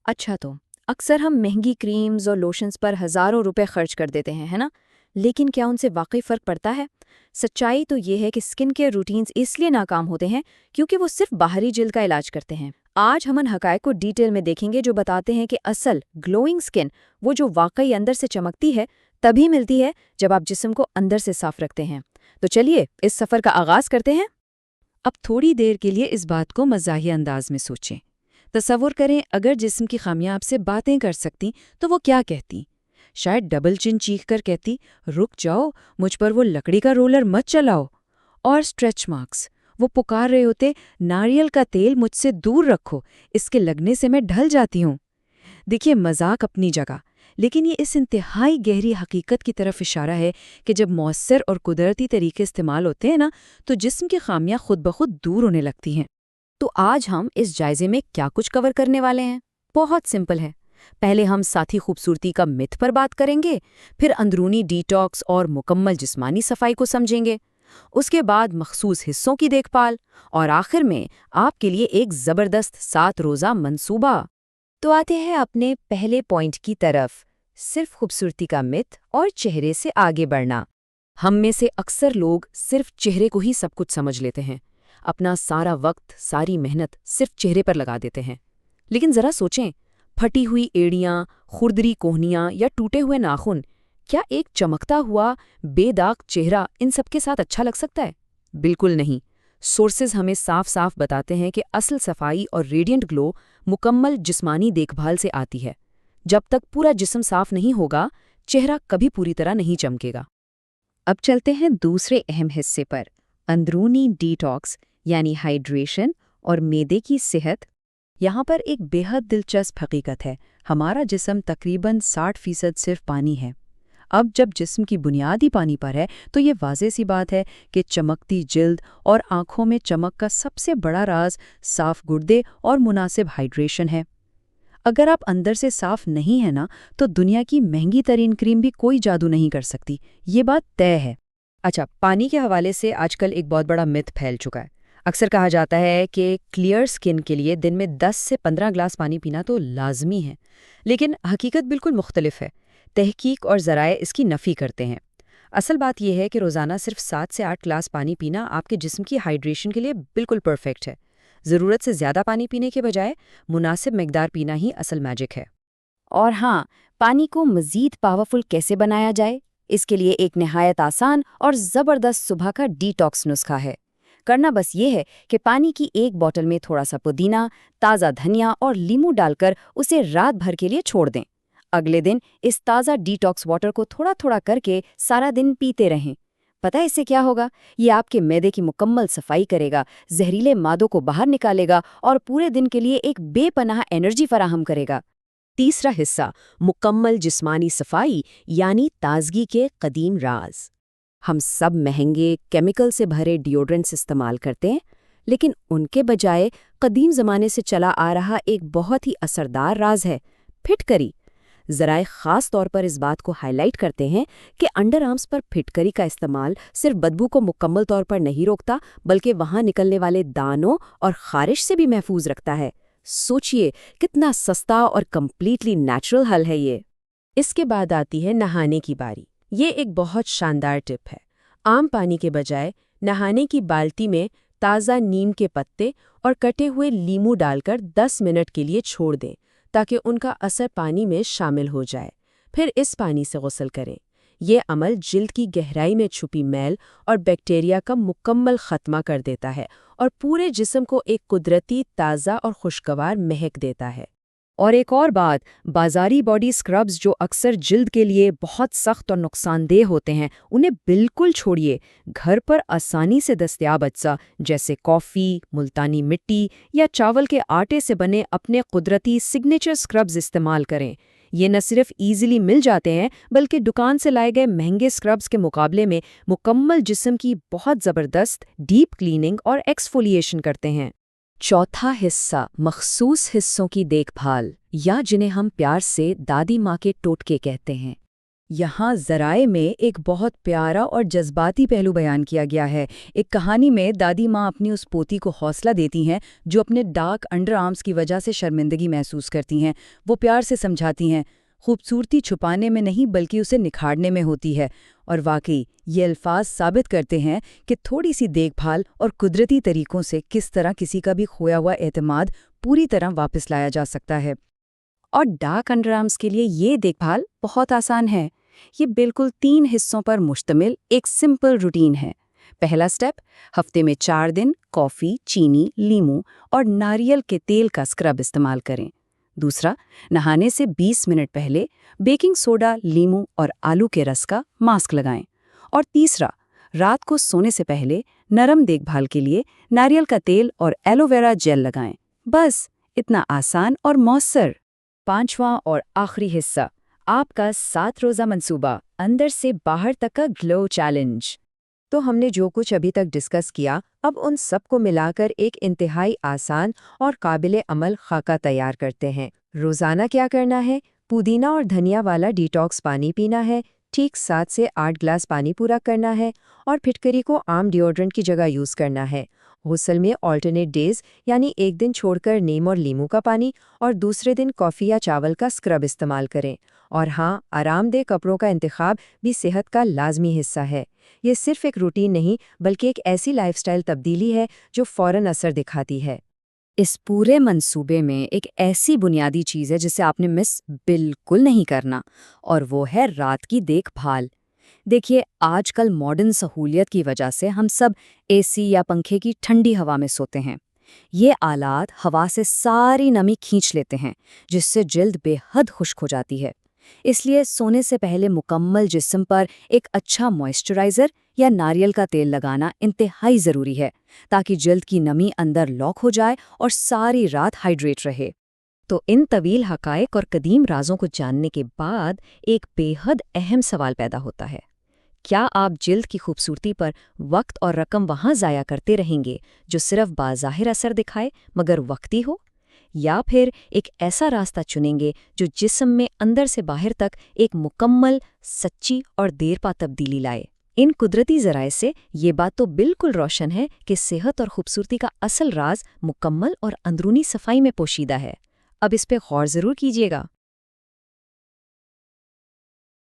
اچھا تو اکثر ہم مہنگی کریمز اور لوشنز پر ہزاروں روپے خرچ کر دیتے ہیں، ہے نا؟ لیکن کیا ان سے واقعی فرق پڑتا ہے؟ سچائی تو یہ ہے کہ اسکن کیئر روٹینز اس لیے ناکام ہوتے ہیں کیونکہ وہ صرف باہری جلد کا علاج کرتے ہیں۔ آج ہم ان حقائق کو ڈیٹیل میں دیکھیں گے جو بتاتے ہیں کہ اصل گلوئنگ اسکن، وہ جو واقعی اندر سے چمکتی ہے، تبھی ملتی ہے جب آپ جسم کو اندر سے صاف رکھتے ہیں۔ تو چلیے اس سفر کا آغاز کرتے ہیں۔ اب تھوڑی دیر کے لیے اس بات کو مزاحیہ انداز میں سوچیں۔ تصور کریں اگر جسم کی خامیاں آپ سے باتیں کر سکتی تو وہ کیا کہتی؟ شاید ڈبل چن چیخ کر کہتی، رک جاؤ، مجھ پر وہ لکڑی کا رولر مت چلاؤ۔ اور اسٹریچ مارکس، وہ پکار رہے ہوتے، ناریل کا تیل مجھ سے دور رکھو، اس کے لگنے سے میں ڈھل جاتی ہوں۔ دیکھیے، مذاق اپنی جگہ، لیکن یہ اس انتہائی گہری حقیقت کی طرف اشارہ ہے کہ جب مؤثر اور قدرتی طریقے استعمال ہوتے ہیں نا، تو جسم کی خامیاں خود بخود دور ہونے لگتی ہیں۔ تو آج ہم اس جائزے میں کیا کچھ کور کرنے والے ہیں؟ بہت سمپل ہے۔ پہلے ہم ساتھی خوبصورتی کا مت پر بات کریں گے، پھر اندرونی ڈیٹاکس اور مکمل جسمانی صفائی کو سمجھیں گے، اس کے بعد مخصوص حصوں کی دیکھ بھال، اور آخر میں آپ کے لیے ایک زبردست 7 روزہ منصوبہ۔ تو آتے ہیں اپنے پہلے پوائنٹ کی طرف، صرف خوبصورتی کا مت اور چہرے سے آگے بڑھنا۔ ہم میں سے اکثر لوگ صرف چہرے کو ہی سب کچھ سمجھ لیتے ہیں، اپنا سارا وقت، ساری محنت صرف چہرے پر لگا دیتے ہیں۔ لیکن ذرا سوچیں، پھٹی ہوئی ایڑیاں، کھردری کوہنیاں یا ٹوٹے ہوئے ناخن، کیا ایک چمکتا ہوا بے داغ چہرہ ان سب کے ساتھ اچھا لگ سکتا ہے؟ بالکل نہیں۔ سورسز ہمیں صاف صاف بتاتے ہیں کہ اصل صفائی اور ریڈینٹ گلو مکمل جسمانی دیکھ بھال سے آتی ہے۔ جب تک پورا جسم صاف نہیں ہوگا، چہرہ کبھی پوری طرح نہیں چمکے گا۔ اب چلتے ہیں دوسرے اہم حصے پر، اندرونی ڈیٹاکس یعنی ہائیڈریشن اور معدے کی صحت۔ یہاں پر ایک بے حد دلچسپ حقیقت ہے، ہمارا جسم تقریباً 60% صرف پانی ہے۔ اب جب جسم کی بنیاد ہی پانی پر ہے تو یہ واضح سی بات ہے کہ چمکتی جلد اور آنکھوں میں چمک کا سب سے بڑا راز صاف گردے اور مناسب ہائیڈریشن ہے۔ اگر آپ اندر سے صاف نہیں ہیں نا، تو دنیا کی مہنگی ترین کریم بھی کوئی جادو نہیں کر سکتی، یہ بات طے ہے۔ اچھا، پانی کے حوالے سے آج کل ایک بہت بڑا مت پھیل چکا ہے۔ اکثر کہا جاتا ہے کہ کلیئر سکن کے لیے دن میں 10 سے 15 گلاس پانی پینا تو لازمی ہے، لیکن حقیقت بالکل مختلف ہے۔ تحقیق اور ذرائع اس کی نفی کرتے ہیں۔ اصل بات یہ ہے کہ روزانہ صرف 7 سے 8 گلاس پانی پینا آپ کے جسم کی ہائیڈریشن کے لیے بالکل پرفیکٹ ہے۔ ضرورت سے زیادہ پانی پینے کے بجائے مناسب مقدار پینا ہی اصل میجک ہے۔ اور ہاں، پانی کو مزید پاورفل کیسے بنایا جائے؟ اس کے لیے ایک نہایت آسان اور زبردست صبح کا ڈیٹاکس نسخہ ہے۔ کرنا بس یہ ہے کہ پانی کی ایک بوتل میں تھوڑا سا پودینہ، تازہ دھنیا اور لیمو ڈال کر اسے رات بھر کے لیے چھوڑ دیں۔ اگلے دن اس تازہ ڈیٹاکس واٹر کو تھوڑا تھوڑا کر کے سارا دن پیتے رہیں۔ پتہ ہے اس سے کیا ہوگا؟ یہ آپ کے معدے کی مکمل صفائی کرے گا، زہریلے مادوں کو باہر نکالے گا اور پورے دن کے لیے ایک بے پناہ انرجی فراہم کرے گا۔ تیسرا حصہ، مکمل جسمانی صفائی یعنی تازگی کے قدیم راز۔ ہم سب مہنگے کیمیکل سے بھرے ڈیوڈرنٹس استعمال کرتے ہیں، لیکن ان کے بجائے قدیم زمانے سے چلا آ رہا ایک بہت ہی اثردار راز ہے، پھٹکری۔ ذرائع خاص طور پر اس بات کو ہائی لائٹ کرتے ہیں کہ انڈر آرمز پر پھٹکری کا استعمال صرف بدبو کو مکمل طور پر نہیں روکتا، بلکہ وہاں نکلنے والے دانوں اور خارش سے بھی محفوظ رکھتا ہے۔ سوچئے کتنا سستا اور کمپلیٹلی نیچرل حل ہے یہ۔ اس کے بعد آتی ہے نہانے کی باری۔ یہ ایک بہت شاندار ٹپ ہے۔ عام پانی کے بجائے نہانے کی بالٹی میں تازہ نیم کے پتے اور کٹے ہوئے لیمو ڈال کر 10 منٹ کے لیے چھوڑ دیں تاکہ ان کا اثر پانی میں شامل ہو جائے۔ پھر اس پانی سے غسل کریں۔ یہ عمل جلد کی گہرائی میں چھپی میل اور بیکٹیریا کا مکمل خاتمہ کر دیتا ہے اور پورے جسم کو ایک قدرتی تازہ اور خوشگوار مہک دیتا ہے۔ اور ایک اور بات، بازاری باڈی سکربز جو اکثر جلد کے لیے بہت سخت اور نقصان دہ ہوتے ہیں، انہیں بالکل چھوڑیے۔ گھر پر آسانی سے دستیاب اجزاء جیسے کافی، ملتانی مٹی یا چاول کے آٹے سے بنے اپنے قدرتی سگنیچر سکربز استعمال کریں۔ یہ نہ صرف ایزیلی مل جاتے ہیں، بلکہ دکان سے لائے گئے مہنگے سکربز کے مقابلے میں مکمل جسم کی بہت زبردست ڈیپ کلیننگ اور ایکسفولیشن کرتے ہیں۔ چوتھا حصہ، مخصوص حصوں کی دیکھ بھال، یا جنہیں ہم پیار سے دادی ماں کے ٹوٹکے کہتے ہیں۔ یہاں ذرائع میں ایک بہت پیارا اور جذباتی پہلو بیان کیا گیا ہے۔ ایک کہانی میں دادی ماں اپنی اس پوتی کو حوصلہ دیتی ہیں جو اپنے ڈارک انڈر آرمز کی وجہ سے شرمندگی محسوس کرتی ہیں۔ وہ پیار سے سمجھاتی ہیں، خوبصورتی چھپانے میں نہیں بلکہ اسے نکھارنے میں ہوتی ہے۔ اور واقعی یہ الفاظ ثابت کرتے ہیں کہ تھوڑی سی دیکھ بھال اور قدرتی طریقوں سے کس طرح کسی کا بھی کھویا ہوا اعتماد پوری طرح واپس لایا جا سکتا ہے۔ اور ڈارک انڈر آرمز کے لیے یہ دیکھ بھال بہت آسان ہے۔ یہ بالکل 3 حصوں پر مشتمل ایک سمپل روٹین ہے۔ پہلا سٹیپ، ہفتے میں 4 دن کافی، چینی، لیموں اور ناریل کے تیل کا اسکرب استعمال کریں۔ دوسرا، نہانے سے 20 منٹ پہلے بیکنگ سوڈا، لیموں اور آلو کے رس کا ماسک لگائیں۔ اور تیسرا، رات کو سونے سے پہلے نرم دیکھ بھال کے لیے ناریل کا تیل اور ایلو ویرا جیل لگائیں۔ بس اتنا آسان اور مؤثر۔ 5واں اور آخری حصہ، آپ کا 7 روزہ منصوبہ، اندر سے باہر تک کا گلو چیلنج۔ تو ہم نے جو کچھ ابھی تک ڈسکس کیا، اب ان سب کو ملا کر ایک انتہائی آسان اور قابل عمل خاکہ تیار کرتے ہیں۔ روزانہ کیا کرنا ہے؟ پودینہ اور دھنیا والا ڈیٹاکس پانی پینا ہے، ٹھیک 7 سے 8 گلاس پانی پورا کرنا ہے، اور پھٹکری کو عام ڈیوڈرنٹ کی جگہ یوز کرنا ہے۔ غسل میں آلٹرنیٹ ڈیز، یعنی ایک دن چھوڑ کر نیم اور لیموں کا پانی اور دوسرے دن کافی یا چاول کا اسکرب استعمال کریں۔ اور ہاں، آرام دہ کپڑوں کا انتخاب بھی صحت کا لازمی حصہ ہے۔ یہ صرف ایک روٹین نہیں بلکہ ایک ایسی لائف سٹائل تبدیلی ہے جو فوراً اثر دکھاتی ہے۔ اس پورے منصوبے میں ایک ایسی بنیادی چیز ہے جسے آپ نے مس بالکل نہیں کرنا، اور وہ ہے رات کی دیکھ بھال۔ دیکھیے، آج کل ماڈرن سہولیت کی وجہ سے ہم سب اے سی یا پنکھے کی ٹھنڈی ہوا میں سوتے ہیں۔ یہ آلات ہوا سے ساری نمی کھینچ لیتے ہیں، جس سے جلد بے حد خشک ہو جاتی ہے۔ اس لیے سونے سے پہلے مکمل جسم پر ایک اچھا موئسچرائزر یا ناریل کا تیل لگانا انتہائی ضروری ہے، تاکہ جلد کی نمی اندر لاک ہو جائے اور ساری رات ہائیڈریٹ رہے۔ تو ان طویل حقائق اور قدیم رازوں کو جاننے کے بعد ایک بے حد اہم سوال پیدا ہوتا ہے۔ کیا آپ جلد کی خوبصورتی پر وقت اور رقم وہاں ضائع کرتے رہیں گے جو صرف بظاہر اثر دکھائے مگر وقتی ہو، یا پھر ایک ایسا راستہ چنیں گے جو جسم میں اندر سے باہر تک ایک مکمل، سچی اور دیر پا تبدیلی لائے؟ ان قدرتی ذرائع سے یہ بات تو بالکل روشن ہے کہ صحت اور خوبصورتی کا اصل راز مکمل اور اندرونی صفائی میں پوشیدہ ہے۔ اب اس پہ غور ضرور کیجیے گا۔